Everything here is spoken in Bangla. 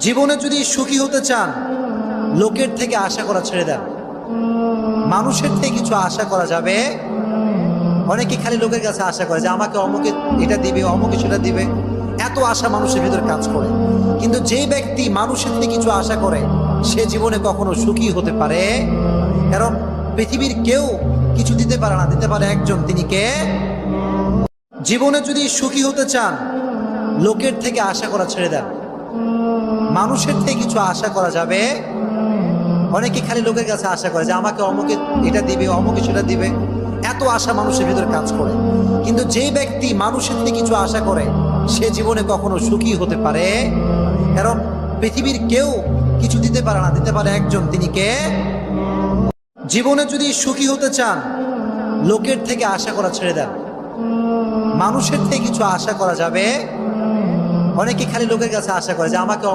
জীবনে যদি সুখী হতে চান, লোকের থেকে আশা করা ছেড়ে দেন। মানুষের থেকে কিছু আশা করা যাবে। অনেকে খালি লোকের কাছে আশা করে যে আমাকে অমুকে এটা দিবে, অমুকে সেটা দিবে, এত আশা মানুষের ভিতরে কাজ করে। কিন্তু যে ব্যক্তি মানুষের থেকে কিছু আশা করে সে জীবনে কখনো সুখী হতে পারে। কারণ পৃথিবীর কেউ কিছু দিতে পারে না, দিতে পারে একজন, তিনি কে? জীবনে যদি সুখী হতে চান, লোকের থেকে আশা করা ছেড়ে দেন। মানুষের থেকে কিছু আশা করা যাবে। অনেকে খালি লোকের কাছে আশা করে যে আমাকে অমুকে এটা দিবে, অমুকে সেটা দিবে, এত আশা মানুষের ভিতরে কাজ করে। কিন্তু যে ব্যক্তি মানুষের থেকে কিছু আশা করে সে জীবনে কখনো সুখী হতে পারে। কারণ পৃথিবীর কেউ কিছু দিতে পারে না, দিতে পারে একজন, তিনি কে? জীবনে যদি সুখী হতে চান, লোকের থেকে আশা করা ছেড়ে দেন। মানুষের থেকে কিছু আশা করা যাবে। অনেকে খালি লোকের কাছে আশা করে যে আমাকে